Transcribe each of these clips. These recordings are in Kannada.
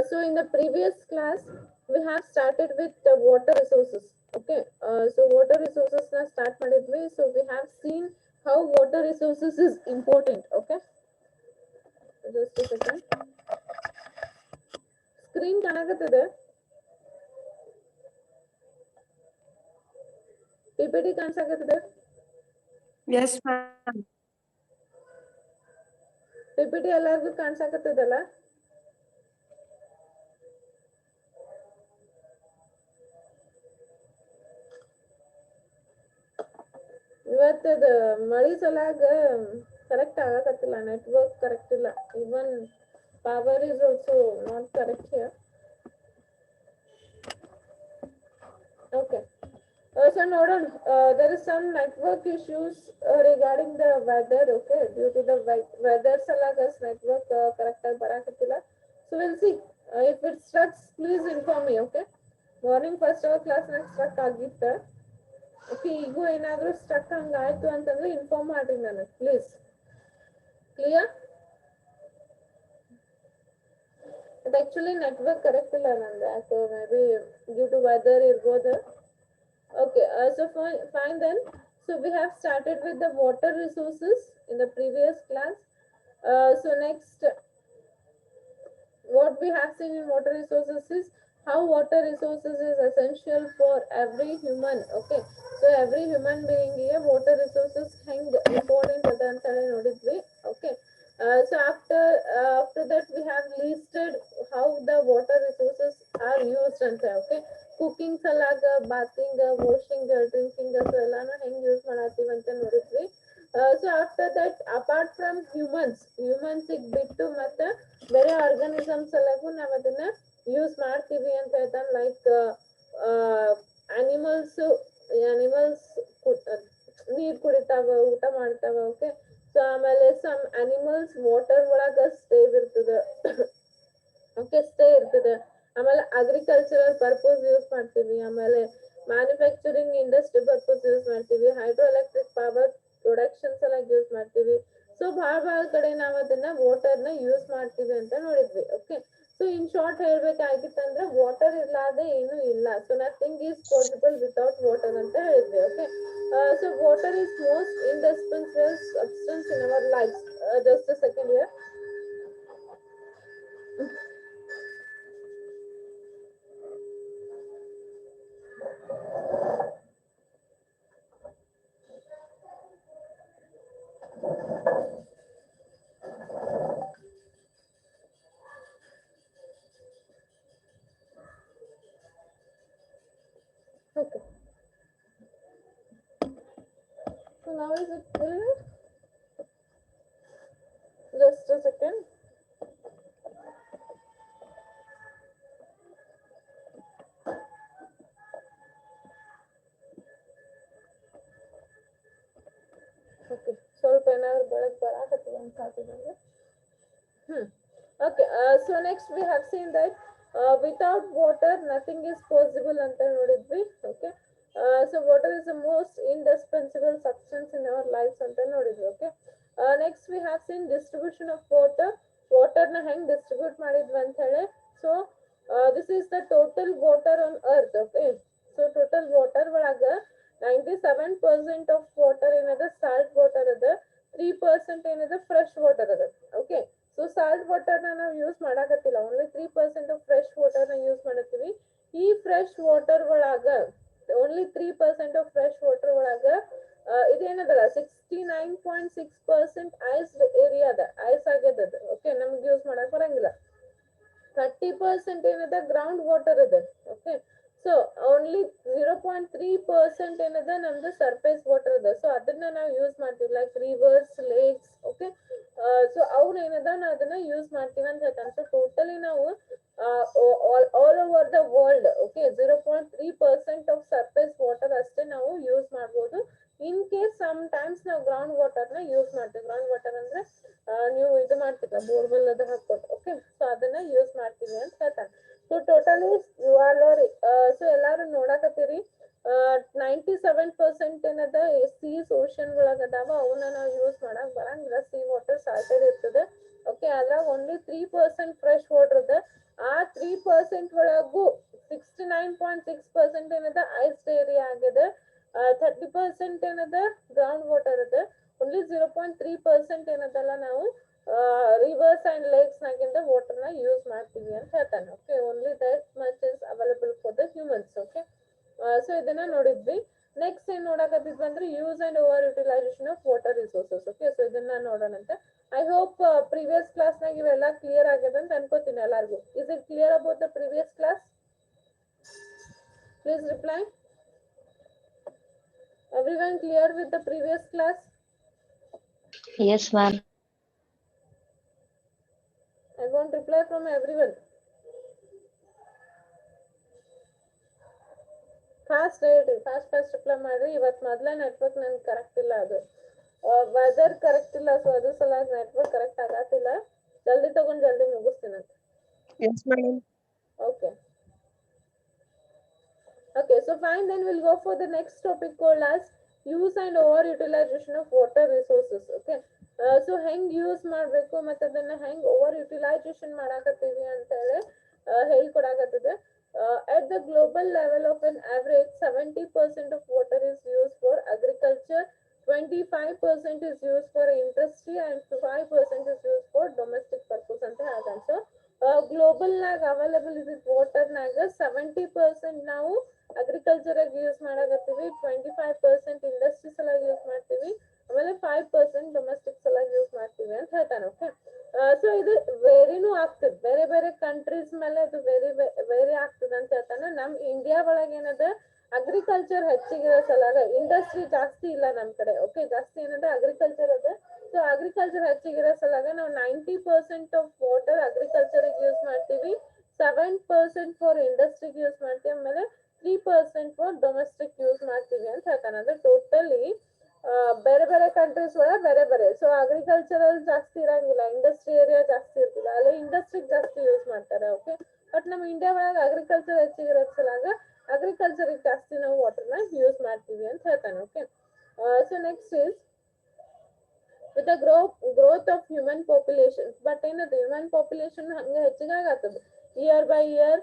So in the previous class, we have started with the water resources. Okay, so water resources na start ಮಾಡಿದ್ವಿ. So we have seen how water resources is important. Okay, just a second. Screen ಕಾಣಕತ್ತಿದೆ. PPT ಕಾಣಿಸಾಕತ್ತಿದೆ. Yes, ma'am. PPT ಎಲ್ಲರಿಗೂ ಕಾಣಿಸಾಕತ್ತಿದಲ್ಲ. ಇವತ್ತದ ಮಳಿ ಸಲಾಗ ಕರೆಕ್ಟ್ ಆಗಕತ್ತಿಲ್ಲ, ನೆಟ್ವರ್ಕ್ ಕರೆಕ್ಟ್ ಇಲ್ಲ, even power is also not correct here. Okay. So ನೋಡೋಣ, there is some network issues regarding the weather. Okay, due to the weather ಸಲಾಗ network correct ಆಗಿ ಬರಾಕತ್ತಿಲ್ಲ. So we'll see. If it strucks, please inform me. Okay. Morning first hour class ನಾಗ ಸ್ಟ್ರಕ್ ಆಗಿತ್ತ. Okay, ಈಗೂ ಏನಾದ್ರೂ ಸ್ಟ್ರಕ್ ಹಂಗಾಯ್ತು ಅಂತಂದ್ರೆ ಇನ್ಫಾರ್ಮ್ ಮಾಡ್ರಿ ನನಗೆ ಪ್ಲೀಸ್. ಕ್ಲಿಯರ್? ಅದು ಆಕ್ಚುಲಿ ನೆಟ್ವರ್ಕ್ ಕರೆಕ್ಟ್ ಇಲ್ಲ ನಂದು, ಯಾಕೆ maybe due to weather ಇರ್ಬೋದು. Okay, so fine then. So we have started with the water resources in the previous class. So next, what we have seen in water resources is how water resources is essential for every human. Okay, so every human being ಗೆ water resources ಹೆಂಗ್ important ಅದ ಅಂತ ಹೇಳಿ ನೋಡಿದ್ವಿ. Okay, so after that we have listed how the water resources are used ಅಂತ. Okay, ಕುಕಿಂಗ್ ಸಲಾಗ, ಬಾತಿಂಗ್, ವಾಷಿಂಗ್, ಡ್ರಿಂಕಿಂಗ್ ಸೊ ಎಲ್ಲಾನು ಹೆಂಗ್ ಯೂಸ್ ಮಾಡತ್ತೀವಿ ಅಂತ ನೋಡಿದ್ವಿ. So after that apart from humans ಬಿಟ್ಟು ಮತ್ತೆ ಬೇರೆ ಆರ್ಗಾನಿಸಮ್ಸ್ ಎಲ್ಲಗೂ ನಾವ್ ಅದನ್ನ ಯೂಸ್ ಮಾಡ್ತೀವಿ ಅಂತ ಹೇಳ್ತಾನೆ. ಲೈಕ್ ಅನಿಮಲ್ಸ್ ಅನಿಮಲ್ಸ್ ನೀರ್ ಕುಡಿತಾವ, ಊಟ ಮಾಡ್ತಾವ. ಓಕೆ, ಸೊ ಆಮೇಲೆ ಸಮ್ ಅನಿಮಲ್ಸ್ ವಾಟರ್ ಒಳಗ ಸ್ಟೇವ್ ಇರ್ತದ. ಓಕೆ, ಸ್ಟೇ ಇರ್ತದೆ. ಆಮೇಲೆ ಅಗ್ರಿಕಲ್ಚರಲ್ ಪರ್ಪಸ್ ಯೂಸ್ ಮಾಡ್ತೀವಿ, ಆಮೇಲೆ ಮ್ಯಾನುಫ್ಯಾಕ್ಚರಿಂಗ್ ಇಂಡಸ್ಟ್ರಿ ಪರ್ಪಸ್ ಯೂಸ್ ಮಾಡ್ತೀವಿ, ಹೈಡ್ರೋ ಎಲೆಕ್ಟ್ರಿಕ್ ಪವರ್ ಪ್ರೊಡಕ್ಷನ್ ಸಲ ಯೂಸ್ ಮಾಡ್ತೀವಿ. ಸೊ ಭಾಳ ಕಡೆ ನಾವ್ ಅದನ್ನ ವಾಟರ್ ನ ಯೂಸ್ ಮಾಡ್ತೀವಿ ಅಂತ ನೋಡಿದ್ವಿ. ಓಕೆ, ಸೊ ಇನ್ ಶಾರ್ಟ್ ಹೇಳ್ಬೇಕಾಗಿತ್ತಂದ್ರೆ ವಾಟರ್ ಇರ್ಲಾರ್ದೆ ಏನು ಇಲ್ಲ. So nothing is possible without water ಅಂತ ಹೇಳಿದ್ವಿ. Okay, so water is most indispensable substance in our life. Just a second here. Okay. So now is it clear? Just a second. Okay. ಸ್ವಲ್ಪ ಏನಾದ್ರು ಬೆಳಕು ಬರಾಕತ್ತಿಲ್ಲ ಅನ್ಸಾತಿ ನನಗೆ. Okay. So next we have seen that without water nothing is possible ಅಂತ ನೋಡಿದ್ವಿ. Okay. So water is the most indispensable substance in our lives ಅಂತ ನೋಡಿದ್ವಿ. Okay. Next we have seen distribution of water. Water ನ ಹೆಂಗ್ ಡಿಸ್ಟ್ರಿಬ್ಯೂಟ್ ಮಾಡಿದ್ವಿ ಅಂತ ಹೇಳಿ. So this is the total water on earth. Okay. So total water ಒಳಗ 97% of water ಏನದ ಸಾಲ್ಟ್ ವಾಟರ್ ಅದ, 3% ಏನದ ಫ್ರೆಶ್ ವಾಟರ್ ಅದ. ಓಕೆ, ಸೊ ಸಾಲ್ಟ್ ವಾಟರ್ ನಾವು ಯೂಸ್ ಮಾಡಾಕತ್ತಿಲ್ಲ, ಓನ್ಲಿ 3% ಆಫ್ ಫ್ರೆಶ್ ವಾಟರ್ ನ ಯೂಸ್ ಮಾಡತ್ತೀವಿ. ಈ ಫ್ರೆಶ್ ವಾಟರ್ ಒಳಗ ಓನ್ಲಿ 3% ಆಫ್ ಫ್ರೆಶ್ ವಾಟರ್ ಒಳಗ ಇದೇನದಲ್ಲ 69.6% ಐಸ್ ಏರಿಯಾ ಅದ, ಐಸ್ ಆಗ್ಯದ. ಓಕೆ, ನಮ್ಗೆ ಯೂಸ್ ಮಾಡಕ್ ಬರಂಗಿಲ್ಲ. 30% ಏನದ ಗ್ರೌಂಡ್ ವಾಟರ್ ಅದ. ಓಕೆ, ಸೊ ಓನ್ಲಿ 0.3% ಏನದ ನಮ್ದು ಸರ್ಫೇಸ್ ವಾಟರ್ ಅದ. ಸೊ ಅದನ್ನ ನಾವು ಯೂಸ್ ಮಾಡ್ತೀವಿ, like rivers, lakes. Okay, so ಅವ್ನ ಏನದ ನಾವು ಅದನ್ನ ಯೂಸ್ ಮಾಡ್ತೀವಿ ಅಂತ ಹೇಳ್ತಾನೆ. ಸೊ ಟೋಟಲಿ ನಾವು all over the world, okay, 0.3% of surface water ಅಷ್ಟೇ ನಾವು ಯೂಸ್ ಮಾಡ್ಬೋದು. ಇನ್ ಕೇಸ್ ಸಮ್ ಟೈಮ್ಸ್ ನಾವು ಗ್ರೌಂಡ್ ವಾಟರ್ ನ ಯೂಸ್ ಮಾಡ್ತೀವಿ. ಗ್ರೌಂಡ್ ವಾಟರ್ ಅಂದ್ರೆ ನೀವು ಇದು ಮಾಡ್ತೀರ, ಬೋರ್ವೆಲ್ ಅದು ಹಾಕ್ಬೋದು. ಓಕೆ, ಸೊ ಅದನ್ನ ಯೂಸ್ ಮಾಡ್ತೀವಿ ಅಂತ ಹೇಳ್ತಾನೆ. ಸೊ ಟೋಟಲಿ ಸೊ ಎಲ್ಲಾರು ನೋಡಾಕತ್ತೀರಿ, 97% ಏನದ ಸೀಸ್ ಓಷನ್ ಒಳಗ ಅದಾವ, ಅವನ್ನ ನಾವು ಯೂಸ್ ಮಾಡಕ್ ಬರಂಗಿಲ್ಲ. ಸಿ ವಾಟರ್ ಸಾಲ್ಟೆಡ್ ಇರ್ತದೆ. ಓಕೆ, ಅದ್ರಾಗ ಓನ್ಲಿ 3% ಫ್ರೆಶ್ ವಾಟರ್ ಅದ. ಆ 3% ಒಳಗೂ 69.6% ಏನದ ಐಸ್ ಏರಿಯಾ ಆಗಿದೆ. 30% ಏನದ ಗ್ರೌಂಡ್ ವಾಟರ್ ಅದ. ಓನ್ಲಿ 0.3% ಏನದಲ್ಲ ನಾವು ರಿವರ್ಸ್ ಅಂಡ್ ಲೇಕ್ಸ್ ನಾಗಿಂದ ವಾಟರ್ ನ ಯೂಸ್ ಮಾಡ್ತೀವಿ ಅಂತ ಹೇಳ್ತಾನೆ. Okay, only that much is available for the humans. Okay, so ಇದನ್ನ ನೋಡಿದ್ವಿ. ನೆಕ್ಸ್ಟ್ ಏನ್ ನೋಡಕತ್ತಿದ್ವಿ ಅಂದ್ರೆ use and over utilisation of water resources. Okay, so ಇದನ್ನ ನೋಡೋಣಂತ. ಐ ಹೋಪ್ ಪ್ರೀವಿಯಸ್ ಕ್ಲಾಸ್ ನಾಗ ಇವೆಲ್ಲ ಕ್ಲಿಯರ್ ಆಗಿದೆ ಅಂತ ಅನ್ಕೋತೀನಿ ಎಲ್ಲಾರ್ಗು. Is it clear about the previous class? Please reply. Everyone clear with the previous class? Yes, ma'am. I want reply from everyone. Fast ಹೇಳ್ರಿ, ಫಾಸ್ಟ್ ರಿಪ್ಲೈ ಮಾಡ್ರಿ. ಇವತ್ತು ಮೊದಲೇ ನೆಟ್ವರ್ಕ್ ನನ್ಗೆ ಕರೆಕ್ಟ್ ಇಲ್ಲ, ಅದು ವೆದರ್ ಕರೆಕ್ಟ್ ಇಲ್ಲ, ಸೊ ಅದು ಸಲುವಾಗಿ ನೆಟ್ವರ್ಕ್ ಕರೆಕ್ಟ್ ಆಗತ್ತಿಲ್ಲ. ಜಲ್ದಿ ತಗೊಂಡು ಜಲ್ದಿ ಮುಗಿಸ್ತೀನಿ. Yes, madam. Okay. Okay, so fine, then we'll go for the next topic called as use and over utilization of water resources. Okay, so ಹೆಂಗ್ ಯೂಸ್ ಮಾಡಬೇಕು ಮತ್ತೆ ಅದನ್ನ ಹೆಂಗ್ ಓವರ್ ಯುಟಿಲೈಸೇಷನ್ ಮಾಡಾಕತ್ತೀವಿ ಅಂತ ಹೇಳಿ ಹೇಳ್ಕೊಡಾಕತ್ತಿದೆ. At the global level of an average 70% of water is used for agriculture, 25% is used for industry and 5% is used for domestic purpose ಅಂತ ಹೇಳ್ತಾನೆ. ಸೊ ಗ್ಲೋಬಲ್ ನಾಗ ಅವೈಲಬಲ್ ಇದ್ದಿದ್ ವಾಟರ್ ನಾಗ 70% ನಾವು ಅಗ್ರಿಕಲ್ಚರ್ ಆಗಿ ಯೂಸ್ ಮಾಡಾಕತ್ತೀವಿ, 25% ಇಂಡಸ್ಟ್ರೀಸ್ ಎಲ್ಲ ಯೂಸ್ ಮಾಡ್ತೀವಿ, ಆಮೇಲೆ 5% ಡೊಮೆಸ್ಟಿಕ್ಸ್ ಎಲ್ಲ ಯೂಸ್ ಮಾಡ್ತೀವಿ ಅಂತ ಹೇಳ್ತಾನೆ. ಓಕೆ, ಸೊ ಇದು ವೇರಿನೂ ಆಗ್ತದೆ, ಬೇರೆ ಬೇರೆ ಕಂಟ್ರೀಸ್ ಮೇಲೆ ಅದು ವೇರಿ ಆಗ್ತದೆ ಅಂತ ಹೇಳ್ತಾನೆ. ನಮ್ ಇಂಡಿಯಾ ಒಳಗೆ ಏನದ ಅಗ್ರಿಕಲ್ಚರ್ ಹೆಚ್ಚಿಗಿರೋ ಸಲಾಗ ಇಂಡಸ್ಟ್ರಿ ಜಾಸ್ತಿ ಇಲ್ಲ ನಮ್ ಕಡೆ. ಓಕೆ, ಜಾಸ್ತಿ ಏನದ ಅಗ್ರಿಕಲ್ಚರ್ ಅದ. ಸೊ ಅಗ್ರಿಕಲ್ಚರ್ ಹೆಚ್ಚಿಗಿರೋ ಸಲಾಗ ನಾವು 90% ಆಫ್ ವಾಟರ್ ಅಗ್ರಿಕಲ್ಚರ್ ಯೂಸ್ ಮಾಡ್ತೀವಿ, 7% ಫಾರ್ ಇಂಡಸ್ಟ್ರಿಗೆ ಯೂಸ್ ಮಾಡ್ತೀವಿ, ಆಮೇಲೆ 3% ಫಾರ್ ಡೊಮೆಸ್ಟಿಕ್ ಯೂಸ್ ಮಾಡ್ತೀವಿ ಅಂತ ಹೇಳ್ತಾನೆ. ಅಂದ್ರೆ ಟೋಟಲಿ ಬೇರೆ ಬೇರೆ ಕಂಟ್ರೀಸ್ ಒಳಗೆ ಬೇರೆ ಬೇರೆ. ಸೊ ಅಗ್ರಿಕಲ್ಚರಲ್ ಜಾಸ್ತಿ ಇರಂಗಿಲ್ಲ, ಇಂಡಸ್ಟ್ರಿ ಏರಿಯಾ ಜಾಸ್ತಿ ಇರ್ತಿಲ್ಲ, ಅಲ್ಲಿ ಇಂಡಸ್ಟ್ರಿಗೆ ಜಾಸ್ತಿ ಯೂಸ್ ಮಾಡ್ತಾರೆ. ಓಕೆ, ಬಟ್ ನಮ್ಮ ಇಂಡಿಯಾ ಒಳಗೆ ಅಗ್ರಿಕಲ್ಚರ್ ಹೆಚ್ಚಿಗಿರೋ ಸಲಾಗ ಅಗ್ರಿಕಲ್ಚರ್ ಜಾಸ್ತಿ ನಾವು ವಾಟರ್ನ ಯೂಸ್ ಮಾಡ್ತೀವಿ ಅಂತ ಹೇಳ್ತಾನೆ. Okay, so next is with the growth of human populations. But ಏನದು human population ಹಂಗ ಹೆಚ್ಚಿಗಾಗತ್ತದ, year by year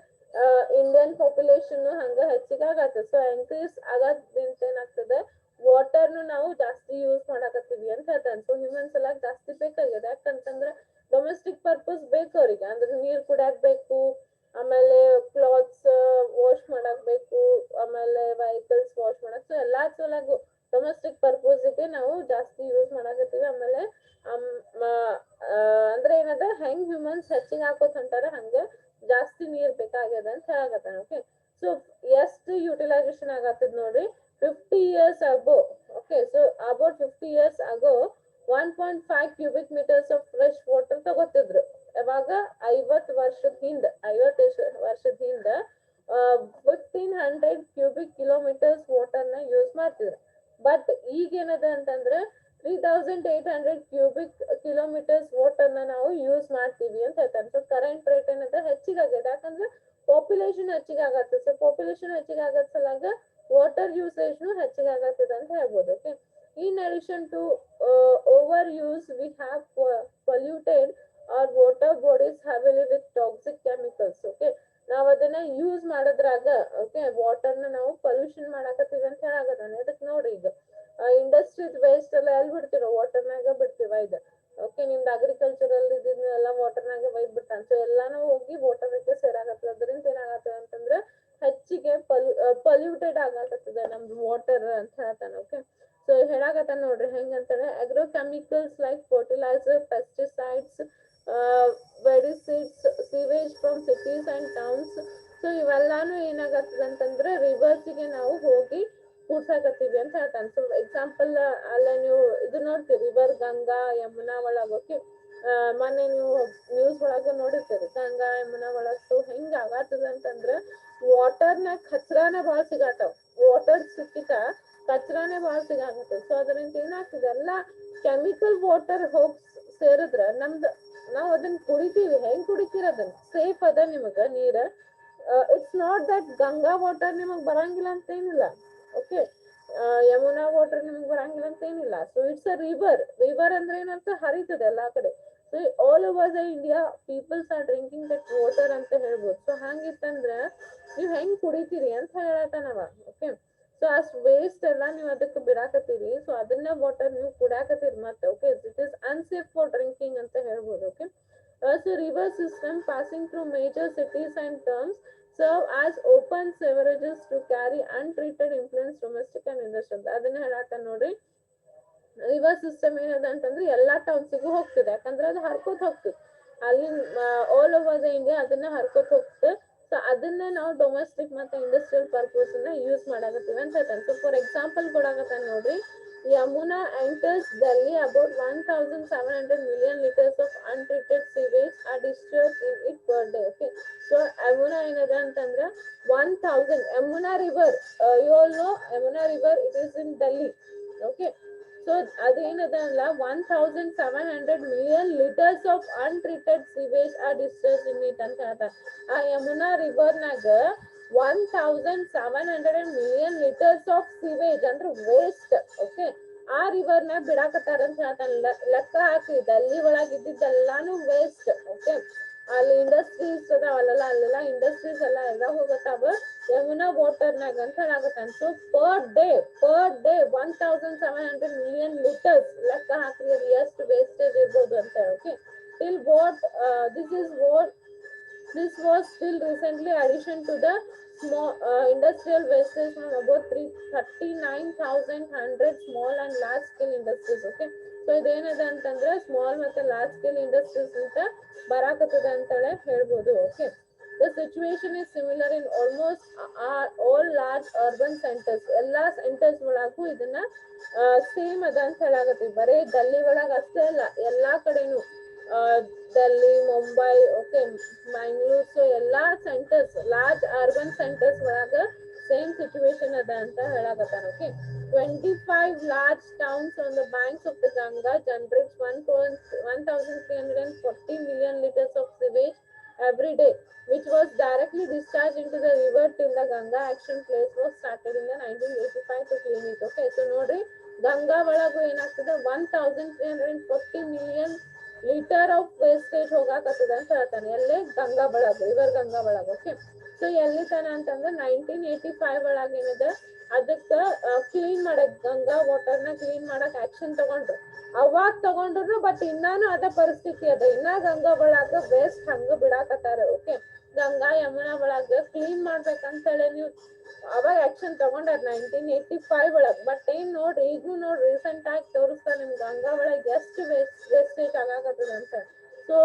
Indian population ಹಂಗ ಹೆಚ್ಚಿಗಾಗತ್ತದ. ಸೊ ಇನ್ಕ್ರೀಸ್ ಆಗೋದ್ರಿಂದ ಏನಾಗ್ತದೆ, ವಾಟರ್ನು ನಾವು ಜಾಸ್ತಿ ಯೂಸ್ ಮಾಡಾಕತ್ತೀವಿ ಅಂತ ಹೇಳ್ತಾನೆ. ಸೊ ಹ್ಯೂಮನ್ಸ್ ಎಲ್ಲ ಜಾಸ್ತಿ ಬೇಕಾಗಿದೆ, ಯಾಕಂತಂದ್ರೆ ಡೊಮೆಸ್ಟಿಕ್ ಪರ್ಪಸ್ ಬೇಕು ಅವ್ರಿಗೆ, ಅಂದ್ರೆ ನೀರ್ ಕುಡಿಯಾಕ್ ಬೇಕು, ಆಮೇಲೆ ಕ್ಲಾತ್ಸ್ ವಾಶ್ ಮಾಡಕ್ ಬೇಕು, ಆಮೇಲೆ ವೆಹಿಕಲ್ಸ್ ವಾಶ್ ಮಾಡಕ್. ಸೊ ಎಲ್ಲಾ ಸಲಗು ಡೊಮೆಸ್ಟಿಕ್ ಪರ್ಪಸ್ಗೆ ನಾವು ಜಾಸ್ತಿ ಯೂಸ್ ಮಾಡಾಕತ್ತೀವಿ. ಆಮೇಲೆ ಅಂದ್ರೆ ಏನದ ಹೆಂಗ್ ಹ್ಯೂಮನ್ಸ್ ಹೆಚ್ಚಿಗೆ ಹಾಕೋತ್ ಅಂತಾರ ಹಂಗ ಜಾಸ್ತಿ ನೀರ್ ಬೇಕಾಗ್ಯದ ಅಂತ ಹೇಳಾಕತ್ತಾನ. ಓಕೆ, ಸೊ ಎಷ್ಟು ಯುಟಿಲೈಸೇಷನ್ ಆಗತ್ತದ ನೋಡ್ರಿ, 50 years ago. Okay, so about 50 years ago 1.5 cubic meters of fresh water ತಗೋತಿದ್ರು. ಯಾವಾಗ 50 ವರ್ಷದ ಹಿಂದ 1500 cubic kilometers water ನ ಯೂಸ್ ಮಾಡ್ತಿದ್ರು. ಬಟ್ ಈಗ ಏನದ ಅಂತಂದ್ರೆ 3800 cubic kilometers ವಾಟರ್ ನ ನಾವು ಯೂಸ್ ಮಾಡ್ತೀವಿ ಅಂತ ಹೇಳ್ತಾರೆ. ಸೊ ಕರೆಂಟ್ ರೇಟ್ ಏನದ ಹೆಚ್ಚಿಗಾಗ್ಯದ, ಯಾಕಂದ್ರೆ ಪಾಪ್ಯುಲೇಷನ್ ಹೆಚ್ಚಿಗಾಗತ್ತೆ. ಸೊ ಪಾಪ್ಯುಲೇಷನ್ ಹೆಚ್ಚಿಗಾಗತ್ ಸಲಾಗ ವಾಟರ್ ಯೂಸೇಜ್ ಹೆಚ್ಚಿಗಾಗತ್ತದ ಅಂತ ಹೇಳ್ಬೋದು. Okay, in addition to over use we have polluted our water bodies heavily with toxic chemicals. Okay, ನಾವ್ ಅದನ್ನ ಯೂಸ್ ಮಾಡೋದ್ರಾಗ ಓಕೆ ವಾಟರ್ನ ನಾವು ಪೊಲ್ಯೂಷನ್ ಮಾಡಾಕತ್ತೀವಿ ಅಂತ ಹೇಳಾಗತ್ತಾನೆ. ಅದಕ್ಕೆ ನೋಡ್ರಿ, ಈಗ ಇಂಡಸ್ಟ್ರೀಸ್ ವೇಸ್ಟ್ ಎಲ್ಲ ಎಲ್ಲಿ ಬಿಡ್ತಿರೋ, ವಾಟರ್ನಾಗ ಬಿಡ್ತೀವ ಇದು. ಓಕೆ, ನಿಮ್ದು ಅಗ್ರಿಕಲ್ಚರಲ್ ಇದನ್ನೆಲ್ಲ ವಾಟರ್ನಾಗ ಒಯ್ದ್ ಬಿಟ್ಟಾನ. ಸೊ ಎಲ್ಲಾನು ಹೋಗಿ ವಾಟರ್ಗೆ ಸೇರಾಕತ್ತದ. ಅದರಿಂದ ಏನಾಗತ್ತದ ಅಂತಂದ್ರೆ ಹೆಚ್ಚಿಗೆ ಪೊಲ್ಯೂಟೆಡ್ ಆಗಕತ್ತದ ನಮ್ದು ವಾಟರ್ ಅಂತ ಹೇಳ್ತಾನೆ. ಓಕೆ, ಸೊ ಹೇಳಾಕತ್ತಾನ ನೋಡ್ರಿ ಹೆಂಗಂತಾನೆ, agro chemicals like fertiliser, pesticides, weedicides, sewage from cities and towns. So ಇವೆಲ್ಲಾನು ಏನಾಗತ್ತದ ಅಂತಂದ್ರೆ ರಿವರ್ಸ್ಗೆ ನಾವು ಹೋಗಿ ಕೂಡ್ಸಾಕತ್ತೀವಿ ಅಂತ ಹೇಳ್ತಾನೆ. ಸೊ ಎಕ್ಸಾಂಪಲ್ ಅಲ್ಲ ನೀವು ಇದು ನೋಡ್ತೀರಿ, ರಿವರ್ ಗಂಗಾ ಯಮುನಾ ಒಳಗ. ಓಕೆ, ಮೊನ್ನೆ ನೀವು ನ್ಯೂಸ್ ಒಳಗ ನೋಡಿರ್ತೀರಿ ಗಂಗಾ ಯಮುನಾ ಒಳಗ. ಸೊ ಹೆಂಗ ಆಗತ್ತದ ಅಂತಂದ್ರ ವಾಟರ್ನ ಕಚ್ರಾನ ಬಾಳ ಸಿಗಾತಾವ, ವಾಟರ್ ಸಿಕ್ಕಿತ ಕಚ್ರಾನೇ ಬಾಳ ಸಿಗಾಕತ್ತದ. ಸೊ ಅದರಿಂದ ಏನಾಗ್ತದೆ, ಎಲ್ಲಾ ಕೆಮಿಕಲ್ ವಾಟರ್ ಹೋಗ್ ಸೇರಿದ್ರ ನಮ್ದು ನಾವ್ ಅದನ್ನ ಕುಡಿತೀವಿ. ಹೆಂಗ್ ಕುಡಿತೀರ ಅದನ್ನ, ಸೇಫ್ ಅದ ನಿಮಗ ನೀರ. It's not that Ganga water ನಿಮಗ್ ಬರಂಗಿಲ್ಲ ಅಂತ ಏನಿಲ್ಲ. ಓಕೆ, ಯಮುನಾ ವಾಟರ್ ನಿಮ್ಗೆ ಬರಂಗಿಲ್ಲ ಅಂತ ಏನಿಲ್ಲ. So it's a river. River ಅಂದ್ರೆ ಏನಂತ ಹರಿತದೆ ಎಲ್ಲಾ ಕಡೆ. So all over the India peoples are drinking that water ಅಂತ ಹೇಳ್ಬೋದು. ಸೊ ಹಂಗಿತ್ತಂದ್ರ ನೀವ್ ಹೆಂಗ್ ಕುಡಿತೀರಿ ಅಂತ ಹೇಳತ್ತನವ. ಓಕೆ, ಸೊ ಅಷ್ಟ್ ವೇಸ್ಟ್ ಎಲ್ಲ ನೀವು ಅದಕ್ಕೆ ಬಿಡಾಕತ್ತೀರಿ. ಸೊ ಅದನ್ನ ವಾಟರ್ ನೀವು ಕುಡಾಕತ್ತೀರಿ ಮತ್ತೆ. Okay, it is unsafe for drinking ಅಂತ ಹೇಳ್ಬೋದು. Okay, so river system passing through major cities and towns serve as open sewages to carry untreated influence domestic and industrial. ಅದನ್ನ ಹೇಳತ್ತ ನೋಡ್ರಿ. ರಿವರ್ ಸಿಸ್ಟಮ್ ಏನದ ಅಂತಂದ್ರೆ ಎಲ್ಲಾ ಟೌನ್ಸಿಗೂ ಹೋಗ್ತದೆ, ಯಾಕಂದ್ರೆ ಅದು ಹರ್ಕೋತ್ ಹೋಗ್ತದೆ ಅಲ್ಲಿ ಆಲ್ ಓವರ್ ದ ಇಂಡಿಯಾ ಅದನ್ನ ಹರ್ಕೋತ್ ಹೋಗ್ತದೆ. ಸೊ ಅದನ್ನ ನಾವು ಡೊಮೆಸ್ಟಿಕ್ ಮತ್ತೆ ಇಂಡಸ್ಟ್ರಿಯಲ್ ಪರ್ಪಸ್ ನ ಯೂಸ್ ಮಾಡಾಕತ್ತೀವಿ ಅಂತ ಹೇಳ್ತಾನೆ. ಸೊ ಫಾರ್ ಎಕ್ಸಾಂಪಲ್ ಕೊಡಾಕತ್ತಾನ ನೋಡ್ರಿ. Yamuna enters Delhi, about 1,700 million liters of untreated sewage are discharged in it per day. Okay, so Yamuna ಏನದ ಅಂತಂದ್ರ 1,000 Yamuna river, you all know Yamuna river, it is in Delhi. Okay, so ಅದೇನದ ಅಲ್ಲ 1,700 million liters of untreated sewage are discharged in it ಅಂತ ಹೇಳ್ತಾರೆ. ಆ ಯಮುನಾ ರಿವರ್ನಾಗ 1,700 million liters of sewage ಅಂದ್ರೆ ವೇಸ್ಟ್. ಓಕೆ, ಆ ರಿವರ್ನ ಬಿಡಾಕತ್ತಾರ ಅಂತ ಹೇಳ್ತಾನ. ಲೆಕ್ಕ ಹಾಕಿ ದಲ್ಲಿ ಒಳಗ ಇದ್ದಿದ್ದೆಲ್ಲಾನು ವೇಸ್ಟ್. ಓಕೆ, ಅಲ್ಲಿ ಇಂಡಸ್ಟ್ರೀಸ್ ಅದಾವಲ್ಲ, ಅಲ್ಲೆಲ್ಲ ಇಂಡಸ್ಟ್ರೀಸ್ ಎಲ್ಲ ಹೋಗತ್ತಾವ ಯಮುನಾ ವಾಟರ್ನಾಗ ಅಂತ ಹೇಳಾಕತ್ತಾನ. So per day 1,700 million liters ಲೆಕ್ಕ ಹಾಕ್ರಿ ಅದು ಎಷ್ಟು ವೇಸ್ಟೇಜ್ ಇರ್ಬೋದು ಅಂತ. Okay, till what this was still recently addition to the small industrial wastage from about 39,100 small and large scale industries. Okay, so ಇದೇನದ ಅಂತಂದ್ರೆ ಸ್ಮಾಲ್ ಮತ್ತೆ ಲಾರ್ಜ್ ಸ್ಕೇಲ್ ಇಂಡಸ್ಟ್ರೀಸ್ ಅಂತ ಬರಾಕತ್ತದ ಅಂತೇಳಿ ಹೇಳ್ಬೋದು. Okay, the situation is similar in almost all large urban centers. ಎಲ್ಲಾ ಸೆಂಟರ್ಸ್ ಒಳಗೂ ಇದನ್ನ ಸೇಮ್ ಅದ ಅಂತ ಹೇಳಾಕತ್ತೀವಿ. ಬರೀ ದಲ್ಲಿ ಒಳಗ ಅಷ್ಟೇ ಅಲ್ಲ, ಎಲ್ಲಾ ಕಡೆನು ಡೆಲ್ಲಿ, ಮುಂಬೈ, ಓಕೆ, ಮ್ಯಾಂಗ್ಳೂರ್, ಸೊ ಎಲ್ಲಾ ಸೆಂಟರ್ಸ್ ಲಾರ್ಜ್ ಅರ್ಬನ್ ಸೆಂಟರ್ಸ್ ಒಳಗ ಸೇಮ್ ಸಿಚುವೇಶನ್ ಅದ ಅಂತ ಹೇಳಾಕತ್ತಾನ. Okay, 25 large towns on the banks of the Ganga generates 1,340 million liters of sewage every day, which was directly discharged into the river till the Ganga Action Place was started in the 1985 to clean it. Okay, so ನೋಡ್ರಿ ಗಂಗಾ ಒಳಗೂ ಏನಾಗ್ತದೆ 1,340 million ಲೀಟರ್ ಆಫ್ ವೇಸ್ಟೇಜ್ ಹೋಗಾಕತ್ತದ ಅಂತ ಹೇಳ್ತಾನೆ. ಎಲ್ಲಿ ಗಂಗಾ ಬಳಗ, ರಿವರ್ ಗಂಗಾ ಬಳಗ. ಓಕೆ, ಸೊ ಎಲ್ಲಿ ತನ ಅಂತಂದ್ರೆ 1985 ಒಳಗ ಏನದ ಅದಕ್ಕ ಕ್ಲೀನ್ ಮಾಡಕ್, ಗಂಗಾ ವಾಟರ್ ನ ಕ್ಲೀನ್ ಮಾಡಕ್ ಆಕ್ಷನ್ ತಗೊಂಡ್ರು. ಅವಾಗ ತಗೊಂಡ್ರು, ಬಟ್ ಇನ್ನಾನು ಅದ ಪರಿಸ್ಥಿತಿ ಅದ. ಇನ್ನ ಗಂಗಾ ಬಳಗ ವೇಸ್ಟ್ ಹಂಗ ಬಿಡಾಕತ್ತಾರ. ಓಕೆ, ಗಂಗಾ ಯಮುನಾ ಬಳಗ ಕ್ಲೀನ್ ಮಾಡ್ಬೇಕಂತ ಹೇಳಿ ನೀವು ಅವಾಗ ಆಕ್ಷನ್ ತಗೊಂಡಾರ 1985 ಒಳಗ್. ಬಟ್ ಏನ್ ನೋಡ್ರಿ ಈಗೂ ನೋಡ್ರಿ ರೀಸೆಂಟ್ ಆಗಿ ತೋರಿಸ್ತಾರೆ ನಿಮ್ ಗಂಗಾ ಒಳಗ್ ಎಷ್ಟು ವೇಸ್ಟೇಜ್ ಆಗಾಕತ್ತದ ಅಂತ. ಸೊ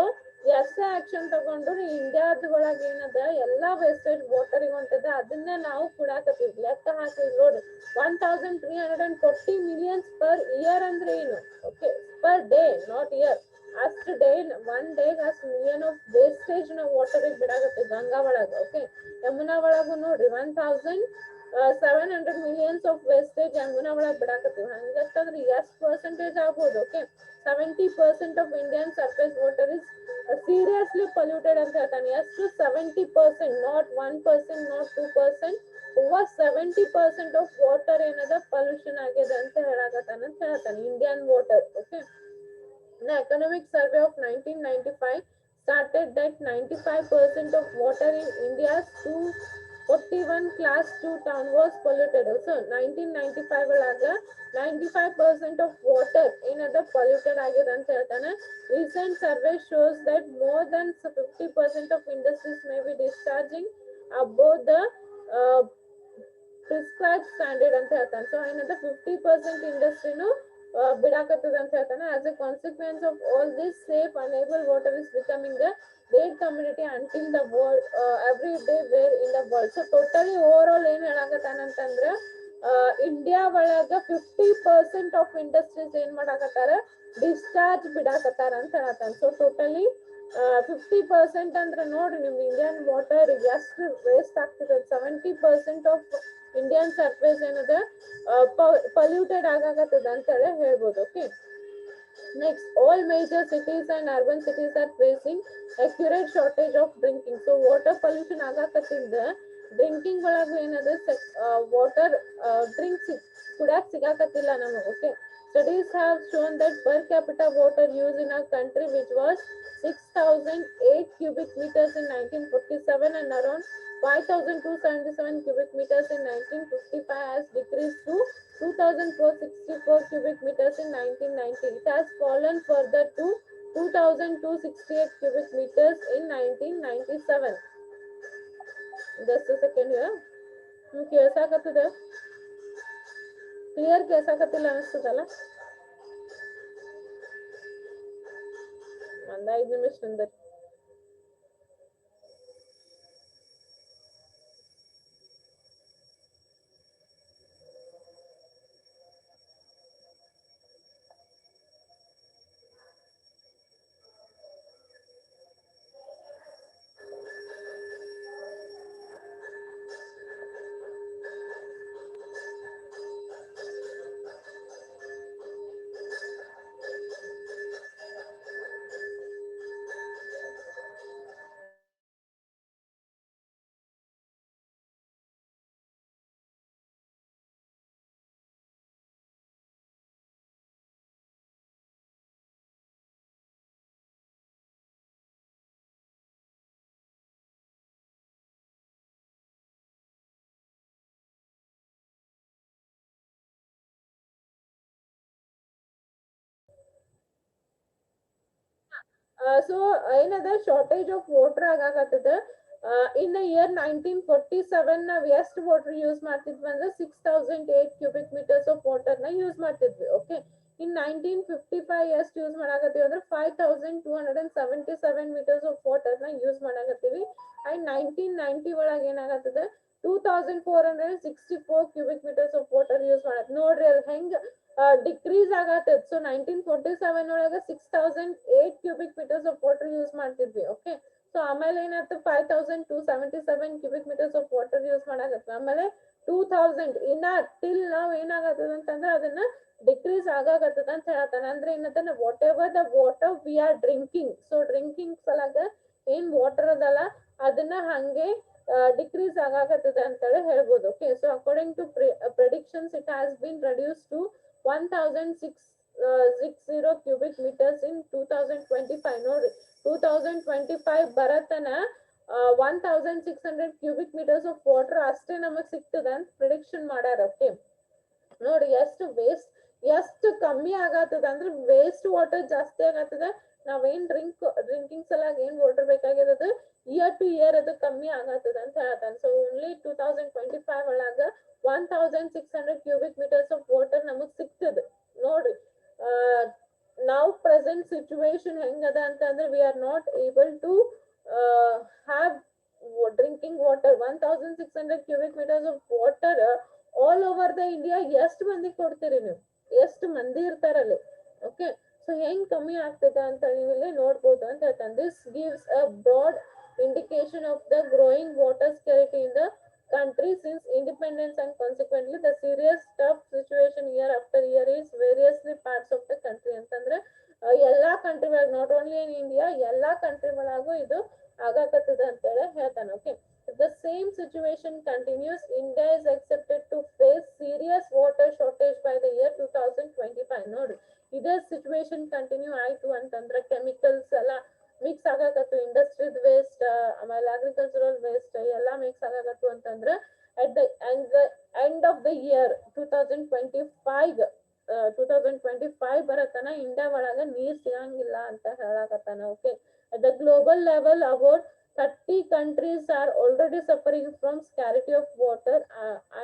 ಎಷ್ಟೇ ಆಕ್ಷನ್ ತಗೊಂಡ್ರು ಇಂಡಿಯಾದ ಒಳಗ ಏನದ ಎಲ್ಲಾ ವೇಸ್ಟೇಜ್ ವಾಟರ್ಗೆ ಹೊಂಟದ, ಅದನ್ನ ನಾವು ಕುಡಾಕತ್ತೀವಿ. ಲೆಕ್ಕ ಹಾಕಿ ನೋಡ್ರಿ 1,340 millions per year ಅಂದ್ರೆ ಏನು? Okay, per day, not year. ಅಷ್ಟು ಡೇ, ಒನ್ ಡೇಗ್ ಅಷ್ಟು ಮಿಲಿಯನ್ ಆಫ್ ವೇಸ್ಟೇಜ್ ನಾವು ವಾಟರ್ಗೆ ಬಿಡಾಕತ್ತೀವಿ ಗಂಗಾ ಒಳಗ. ಓಕೆ, ಯಮುನಾ ಒಳಗು ನೋಡ್ರಿ 1,700 millions ಆಫ್ ವೇಸ್ಟೇಜ್ ಯಮುನಾ ಒಳಗ್ ಬಿಡಾಕತ್ತೀವಿ. ಹಂಗಂತಂದ್ರೆ ಎಷ್ಟು ಪರ್ಸೆಂಟೇಜ್ ಆಗ್ಬೋದು? Okay, 70% of Indian surface water is seriously polluted ಅಂತ ಹೇಳ್ತಾನೆ. ಎಷ್ಟು? 70%, not 1%, not 2%, over 70% of water ಏನದ ಪೊಲ್ಯೂಷನ್ ಆಗಿದೆ ಅಂತ ಹೇಳಾಕತ್ತಾನ ಅಂತ ಹೇಳ್ತಾನೆ, Indian water. Okay, the economic survey of 1995 started that 95% of water in India's 241 class 2 town was polluted. So 1995 ಒಳಗ 95% of water ಏನದ polluted ಆಗಿದೆ ಅಂತ ಹೇಳ್ತಾನೆ. Recent survey shows that more than 50% of industries may be discharging above the prescribed standard ಅಂತ ಹೇಳ್ತಾನೆ. ಸೊ ಏನಂತ 50% ಇಂಡಸ್ಟ್ರಿನು ಬಿಡಾಕತ್ತದ ಅಂತ ಹೇಳ್ತಾನೆ. As a consequence of all this safe unable water is becoming a rare community until the world every day where in the world. So totally over all ಏನ್ ಹೇಳಾಕತ್ತಾನಂತಂದ್ರ ಇಂಡಿಯಾ ಒಳಗ 50% ಆಫ್ ಇಂಡಸ್ಟ್ರೀಸ್ ಏನ್ ಮಾಡಾಕತ್ತಾರ, ಡಿಸ್ಚಾರ್ಜ್ ಬಿಡಾಕತ್ತಾರ ಅಂತ ಹೇಳತ್ತಾನ. ಸೊ ಟೋಟಲಿ 50% ಅಂದ್ರೆ ನೋಡ್ರಿ ನಿಮ್ ಇಂಡಿಯನ್ ವಾಟರ್ ಎಷ್ಟು ವೇಸ್ಟ್ ಆಗ್ತದೆ. 70% ಆಫ್ ಇಂಡಿಯನ್ ಸರ್ಫೇಸ್ ಏನದ ಪೊಲ್ಯೂಟೆಡ್ ಆಗಾಕತ್ತದ ಅಂತ ಹೇಳಿ ಹೇಳ್ಬೋದು. Okay, next, all major cities and urban cities are facing accurate shortage of drinking. So water pollution ಆಗಕತ್ತಿಂದ ಡ್ರಿಂಕಿಂಗ್ ಒಳಗೆ ಏನದ ವಾಟರ್ ಡ್ರಿಂಕ್ಸ್ ಕುಡಿಯಾಕ ಸಿಗಾಕತ್ತಿಲ್ಲ ನಮಗೆ. Okay, studies have shown that per capita water use in our country, which was 6008 cubic meters in 1947 and around 5277 cubic meters in 1955, has decreased to 2464 cubic meters in 1990. It has fallen further to 2268 cubic meters in 1997. Just a second here. ಕೇಳ್ಸಾಕತ್ತದ? ಕ್ಲಿಯರ್ ಕೇಳ್ಸಾಕತ್ತಿಲ್ಲ ಅನಿಸ್ತದಲ್ಲ? ಒಂದ್ 5 ನಿಮಿಷ ನಿಂದ್ರಿ. ಸೊ ಏನದ ಶಾರ್ಟೇಜ್ ಆಫ್ ವಾಟರ್ ಆಗಾಕತ್ತದ. ಇನ್ ಇಯರ್ 1947 ನಾವ್ ಎಷ್ಟು ವಾಟರ್ ಯೂಸ್ ಮಾಡ್ತಿದ್ವಿ ಅಂದ್ರೆ 6008 ಕ್ಯೂಬಿಕ್ ಮೀಟರ್ಸ್ ಆಫ್ ವಾಟರ್ ನ ಯೂಸ್ ಮಾಡ್ತಿದ್ವಿ. ಓಕೆ, ಇನ್ 1955 ಎಷ್ಟು ಯೂಸ್ ಮಾಡಾಕತ್ತೀವಿ ಅಂದ್ರೆ 5277 ಮೀಟರ್ಸ್ ಆಫ್ ವಾಟರ್ ನ ಯೂಸ್ ಮಾಡಾಕತ್ತೀವಿ. ಅಂಡ್ 1990 ಒಳಗೆ ಏನಾಗತ್ತದ 2464 cubic metres of water use ಮಾಡತ್. ನೋಡ್ರಿ ಅದು ಹೆಂಗ್ ಡಿಕ್ರೀಸ್ ಆಗತ್ತದ. ಸೊ 1947 ಒಳಗ 6008 cubic metres of water use ಮಾಡ್ತಿದ್ವಿ. ಓಕೆ, ಸೊ ಆಮೇಲೆ ಏನಾಯ್ತು 5277 cubic metres of water use ಮಾಡಾಕತ್ತ. ಆಮೇಲೆ 2000 ಇನ್ನ ಟಿಲ್ ನಾವ್ ಏನಾಗತ್ತದ ಅಂತಂದ್ರೆ ಅದನ್ನ ಡಿಕ್ರೀಸ್ ಆಗಾಕತ್ತದ ಅಂತ ಹೇಳ್ತಾನೆ. ಅಂದ್ರೆ ಏನಂತ whatever the water we are drinking, so drinking ಸಲಾಗ ಏನ್ ವಾಟರ್ ಅದಲ್ಲ ಅದನ್ನ ಹಂಗೆ ಡಿಕ್ರೀಸ್ ಆಗಾಕತ್ತದ ಅಂತೇಳಿ ಹೇಳ್ಬೋದು. Okay, so according to predictions it has been reduce to 1660 cubic metres in 2025. ನೋಡ್ರಿ 2025 ಬರತನ 1600 ಕ್ಯೂಬಿಕ್ ಮೀಟರ್ಸ್ ಆಫ್ ವಾಟರ್ ಅಷ್ಟೇ ನಮಗ್ ಸಿಗ್ತದ ಅಂತ ಪ್ರಿಡಿಕ್ಷನ್ ಮಾಡ್ಯಾರ. ಓಕೆ, ನೋಡಿ ಎಷ್ಟು ಕಮ್ಮಿ ಆಗತ್ತದ ಅಂದ್ರೆ ವೇಸ್ಟ್ ವಾಟರ್ ಜಾಸ್ತಿ ಆಗತ್ತದ. ನಾವೇನ್ ಡ್ರಿಂಕಿಂಗ್ ಸಲಾಗ ಏನ್ ವಾಟರ್ ಬೇಕಾಗಿರೋದು ಇಯರ್ ಟು ಇಯರ್ ಅದು ಕಮ್ಮಿ ಆಗತ್ತದ ಅಂತ ಹೇಳ್ತಾನೆ. ಸೊ ಓನ್ಲಿ 2025 ಒಳಗ 1600 ಕ್ಯೂಬಿಕ್ ಮೀಟರ್ಸ್ ಆಫ್ ವಾಟರ್ ನಮಗ್ ಸಿಗ್ತದ. ನೋಡ್ರಿ ನಾವು ಪ್ರೆಸೆಂಟ್ ಸಿಚುವೇಶನ್ ಹೆಂಗದ ಅಂತಂದ್ರೆ we are not able to have drinking water. 1600 cubic metres of water all over the India ಎಷ್ಟು ಮಂದಿ ಕೊಡ್ತೀರಿ ನೀವು? ಎಷ್ಟು ಮಂದಿ ಇರ್ತಾರಲ್ಲಿ? ಓಕೆ, ಸೊ ಹೆಂಗ್ ಕಮ್ಮಿ ಆಗ್ತದ ಅಂತ ನೀವು ಇಲ್ಲಿ ನೋಡ್ಬೋದು ಅಂತ ಹೇಳ್ತಾನೆ. This gives a broad indication of the growing water scarcity in the country since independence, and consequently the serious tough situation year after year is variously parts of the country. ಅಂತಂದ್ರೆ ಎಲ್ಲಾ ಕಂಟ್ರಿ ಒಳಗ ನಾಟ್ ಓನ್ಲಿ ಇನ್ ಇಂಡಿಯಾ ಎಲ್ಲಾ ಕಂಟ್ರಿ ಒಳಗೂ ಇದು ಆಗಾಕತ್ತದ ಅಂತೇಳಿ ಹೇಳ್ತಾನೆ. Okay, the same situation continues. India is expected to face serious water shortage by the year 2025. ನೋಡಿ ಇದೇ ಸಿಚುವೇಶನ್ ಕಂಟಿನ್ಯೂ ಆಯ್ತು ಅಂತಂದ್ರೆ ಕೆಮಿಕಲ್ಸ್ ಎಲ್ಲ ಮಿಕ್ಸ್ ಆಗಾಕತ್ತು, ಇಂಡಸ್ಟ್ರಿಯಲ್ ವೇಸ್ಟ್ ಆಮೇಲೆ ಅಗ್ರಿಕಲ್ಚರಲ್ ವೇಸ್ಟ್ ಎಲ್ಲ ಮಿಕ್ಸ್ ಆಗಾಕತ್ತು ಅಂತಂದ್ರೆ at the end of the year 2025 ಬರತನ ಇಂಡಿಯಾ ಒಳಗ ನೀರ್ ಸಿಗಂಗಿಲ್ಲ ಅಂತ ಹೇಳಾಕತ್ತಾನ. Okay, at the global level about 30 countries are already suffering from scarcity of water,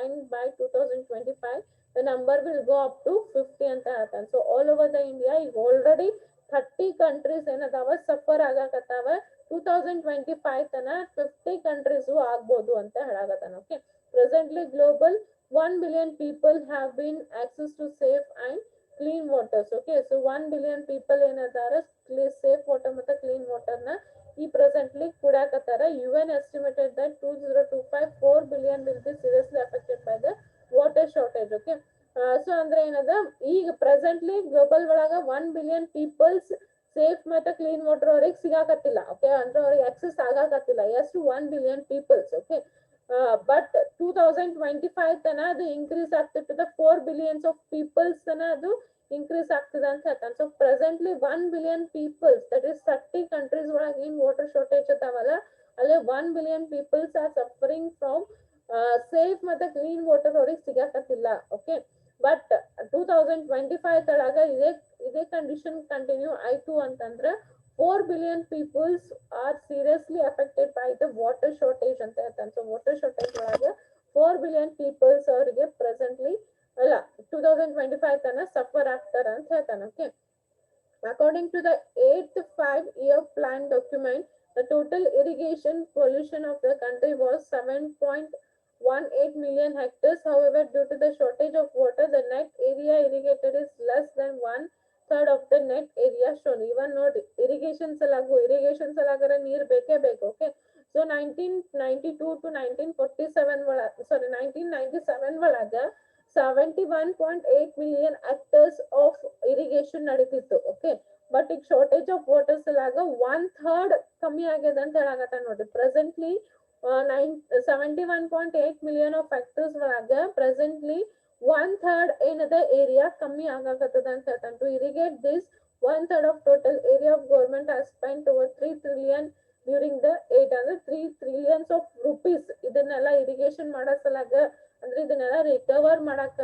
and by 2025 the number will go up to 50 ಅಂತ ಹೇಳ್ತಾನೆ. So all over the India ಈಗ ಆಲ್ರೆಡಿ 30 ಕಂಟ್ರೀಸ್ ಏನದಾವ ಸಫರ್ ಆಗಾಕತ್ತಾವ. 2025 ತನ 50 ಕಂಟ್ರೀಸು ಆಗ್ಬೋದು ಅಂತ ಹೇಳಾಕತ್ತಾನ. Okay, presently global 1 billion people have been access to safe and clean waters. Okay, so 1 billion people ಏನದಾರ ಸೇಫ್ ವಾಟರ್ ಮತ್ತೆ ಕ್ಲೀನ್ ವಾಟರ್ ನ ಈ ಪ್ರೆಸೆಂಟ್ಲಿ ಕುಡಿಯಾಕತ್ತಾರ. UN estimated that 2025 4 billion will be seriously affected by the water shortage. Okay, so ಅಂದ್ರೆ ಏನದ ಈಗ ಪ್ರೆಸೆಂಟ್ಲಿ ಗ್ಲೋಬಲ್ ಒಳಗ 1 billion ಪೀಪಲ್ಸ್ ಸೇಫ್ ಮತ್ತೆ ಕ್ಲೀನ್ ವಾಟರ್ ಅವ್ರಿಗೆ ಸಿಗಾಕತ್ತಿಲ್ಲ. ಓಕೆ, ಅಂದ್ರೆ ಅವ್ರಿಗೆ ಆಕ್ಸೆಸ್ ಆಗಾಕತ್ತಿಲ್ಲ. ಎಷ್ಟು 1 billion ಪೀಪಲ್ಸ್. ಓಕೆ, ಬಟ್ 2025 ತನ ಅದು ಇನ್ಕ್ರೀಸ್ ಆಗ್ತಿರ್ತದೆ 4 ಬಿಲಿಯನ್ಸ್ ಆಫ್ ಪೀಪಲ್ಸ್ ತನ ಅದು ಇನ್ಕ್ರೀಸ್ ಆಗ್ತದೆ ಅಂತ ಹೇಳ್ತಾನೆ. So presently 1 billion peoples that is 30 countries ಒಳಗೆ ಏನ್ ವಾಟರ್ ಶಾರ್ಟೇಜ್ ಅದಾವಲ್ಲ ಅಲ್ಲೇ 1 billion peoples are suffering from safe ಮತ್ತೆ ಕ್ಲೀನ್ ವಾಟರ್ ಅವ್ರಿಗೆ ಸಿಗಾಕತ್ತಿಲ್ಲ. ಓಕೆ, ಬಟ್ 2025 ತಳಗ ಇದೇ ಕಂಡೀಷನ್ ಕಂಟಿನ್ಯೂ ಆಯ್ತು ಅಂತಂದ್ರೆ 4 billion peoples R seriously affected by the water shortage ಅಂತ ಹೇಳ್ತಾನೆ. ಸೊ ವಾಟರ್ ಶಾರ್ಟೇಜ್ ಒಳಗೆ 4 ಬಿಲಿಯನ್ ಪೀಪಲ್ಸ್ ಅವರಿಗೆ ಪ್ರೆಸೆಂಟ್ಲಿ ಅಲ್ಲ 2025 ತನ ಸಫರ್ ಆಗ್ತಾರ ಅಂತ ಹೇಳ್ತಾನೆ. Okay, according to the 8th 5-year plan document, the total irrigation pollution of the country was 7.18 million hectares. However, due to the shortage of water, the net area irrigated is less than 1/3 of the net area shown. Even not irrigation salagara neer beke ಬೇಕು. Okay, so 1992 to 1947 sorry 1997 ಒಳಗ 71.8 million hectares of irrigation ನಡೀತಿತ್ತು. ಓಕೆ, ಬಟ್ ಈಗ ಶಾರ್ಟೇಜ್ ಆಫ್ ವಾಟರ್ ಸಲಾಗ 1/3 ಕಮ್ಮಿ ಆಗ್ಯದ ಅಂತ ಹೇಳಾಗತ್ತ ನೋಡ್ರಿ. ಪ್ರೆಸೆಂಟ್ಲಿ 71.8 million ಆಫ್ ಹೆಕ್ಟರ್ಸ್ ಒಳಗ ಪ್ರೆಸೆಂಟ್ಲಿ 1/3 ಏನದ ಏರಿಯಾ ಕಮ್ಮಿ ಆಗಾಕತ್ತದ ಅಂತ ಹೇಳ್ತಾನೆ. To irrigate this 1/3 of total area of government has spent over 3 trillion during the 8 ಅಂದ್ರೆ 3 trillions ಆಫ್ ರುಪೀಸ್ ಇದನ್ನೆಲ್ಲ ಇರಿಗೇಷನ್ ಮಾಡೋ ಸಲಾಗ ಅಂದ್ರೆ ಇದನ್ನೆಲ್ಲ ರಿಕವರ್ ಮಾಡಾಕ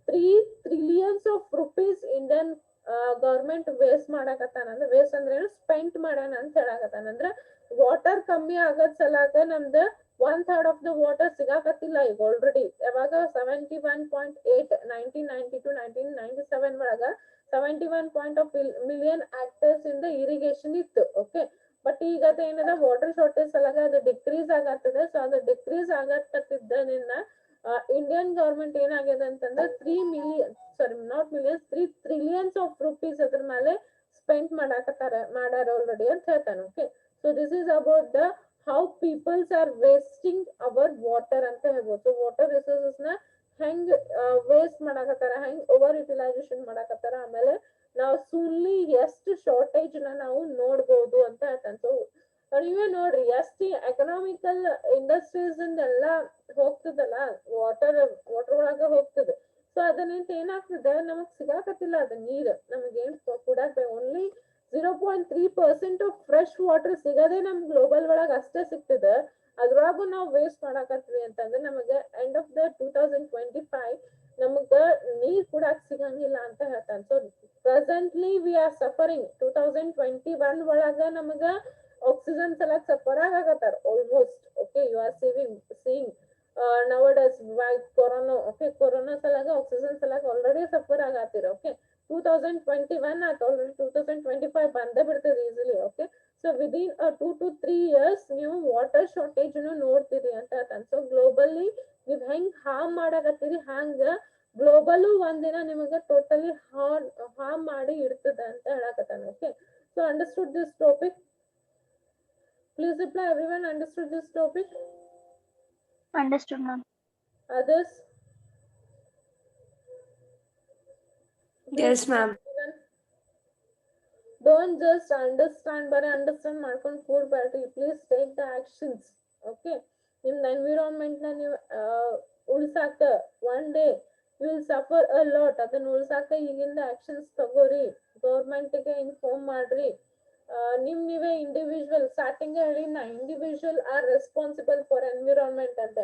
3 trillions of rupees Indian government waste ಮಾಡಾಕತ್ತಾನ. ಅಂದ್ರೆ ವೇಸ್ಟ್ ಅಂದ್ರೆ ಏನು ಸ್ಪೆಂಟ್ ಮಾಡ್ಯಾನ ಅಂತ ಹೇಳಾಕತ್ತಾನ. ಅಂದ್ರೆ ವಾಟರ್ ಕಮ್ಮಿ ಆಗದ್ ಸಲಾಗ ನಮ್ದು 1/3 ಆಫ್ ದ ವಾಟರ್ ಸಿಗಾಕತ್ತಿಲ್ಲ ಈಗ ಆಲ್ರೆಡಿ. ಯಾವಾಗ 71.8 1992 1997 ಒಳಗ 71 million hectares ಇಂದ ಇರಿಗೇಷನ್ ಇತ್ತು. ಓಕೆ, ಬಟ್ ಈಗ ಅದ ಏನದ ವಾಟರ್ ಶಾರ್ಟೇಜ್ ಸಲಾಗ ಅದು ಡಿಕ್ರೀಸ್ ಆಗತ್ತದೆ. ಸೊ ಅದು ಡಿಕ್ರೀಸ್ ಆಗತ್ತಿದ್ದನಿಂದ ಇಂಡಿಯನ್ ಗವರ್ಮೆಂಟ್ ಏನಾಗ್ಯದ ಅಂತಂದ್ರೆ 3 trillions ಆಫ್ ರುಪೀಸ್ ಅದ್ರ ಮೇಲೆ ಸ್ಪೆಂಡ್ ಮಾಡ್ಯಾರ ಆಲ್ರೆಡಿ ಅಂತ ಹೇಳ್ತಾನೆ. Okay, so this is about the how peoples are wasting our water ಅಂತ ಹೇಳ್ಬೋದು. ಸೊ ವಾಟರ್ ರಿಸೋರ್ಸಸ್ ನ ಹೆಂಗ್ ವೇಸ್ಟ್ ಮಾಡಾಕತ್ತಾರ, ಹೆಂಗ್ ಓವರ್ ಯುಟಿಲೈಸೇಷನ್ ಮಾಡಾಕತ್ತಾರ, ಆಮೇಲೆ ನಾವು ಸುಲ್ಲಿ ಎಷ್ಟು ಶಾರ್ಟೇಜ್ ನ ನಾವು ನೋಡ್ಬೋದು ಅಂತ ಹೇಳ್ತಾನೆ. ಸೊ ನೀವೇ ನೋಡ್ರಿ ಎಷ್ಟು ಎಕನಾಮಿಕಲ್ ಇಂಡಸ್ಟ್ರೀಸ್ ಎಲ್ಲ ಹೋಗ್ತದಲ್ಲ ವಾಟರ್ ಒಳಗ ಹೋಗ್ತದೆ. ಸೊ ಅದನ್ನಿಂದ ಏನಾಗ್ತದೆ ನಮಗ್ ಸಿಗಾಕತ್ತಿಲ್ಲ ಅದ ನೀರ್ ನಮಗೇನ್ ಕುಡಾಕ ಓನ್ಲಿ 0.3% ಆಫ್ ಫ್ರೆಶ್ ವಾಟರ್ ಸಿಗದೆ ನಮ್ ಗ್ಲೋಬಲ್ ಒಳಗ ಅಷ್ಟೇ ಸಿಗ್ತದೆ. ಅದ್ರೊಳಗು ನಾವು ವೇಸ್ಟ್ ಮಾಡಾಕತ್ವಿ ಅಂತಂದ್ರೆ ನಮಗ ಎಂಡ್ ಆಫ್ ದ 2025 ನಮಗ ನೀರ್ ಕುಡಾಕ್ ಸಿಗಂಗಿಲ್ಲ ಅಂತ ಹೇಳ್ತಾನೆ. So presently we are suffering 2021 ಒಳಗ ನಮಗ ಆಕ್ಸಿಜನ್ ಸಲಾಗ ಸಫರ್ ಆಗತ್ತಾರ almost. Okay, you are seeing nowadays by corona. Okay, corona ಸಲಾಗ ಆಕ್ಸಿಜನ್ ಸಲಾಗ ಆಲ್ರೆಡಿ ಸಫರ್ ಆಗತ್ತಿರ. ಓಕೆ, 2021 ಆತ ಆಲ್ರೆಡಿ 2025 ಬಂದೇ ಬಿಡ್ತದೆ easily. Okay, so within 2 to 3 years ನೀವು ವಾಟರ್ ಶಾರ್ಟೇಜ್ ನೋಡ್ತೀರಿ ಅಂತ ಹೇಳ್ತಾನೆ. ಸೊ ಗ್ಲೋಬಲಿ ನೀವ್ ಹೆಂಗ್ ಹಾರ್ಮ್ ಮಾಡಾಕತ್ತೀರಿ ಹಂಗ ಗ್ಲೋಬಲ್ ಒಂದಿನ ನಿಮಗೆ ಟೋಟಲಿ ಹಾರ್ಮ್ ಮಾಡಿ ಇಡ್ತದ ಅಂತ ಹೇಳಕತ್ತಾನೆ. Okay, so understood this topic? Please reply everyone understood this topic. Understood, ma'am. Others? Yes, ma'am. Don't just understand but understand ಮಾಡ್ಕೊಂಡು ಕೂಡ್ಬೇಡ್ರಿ. Please take the actions. Okay, ನಿಮ್ದ ಎನ್ವಿರಾನ್ಮೆಂಟ್ ನ ನೀವು ಉಳ್ಸಾಕ one day you will suffer a lot. ಅದನ್ನ ಉಳ್ಸಾಕ ಈಗಿಂದ ಆಕ್ಷನ್ಸ್ ತಗೋರಿ, ಗೌರ್ಮೆಂಟ್ ಗೆ ಇನ್ಫಾರ್ಮ್ ಮಾಡ್ರಿ. ನೀವೇ ಇಂಡಿವಿಜುವಲ್ ಸ್ಟಾರ್ಟಿಂಗ್ ಹೇಳಿ ನಾ individual are responsible for environment ಅಂತ.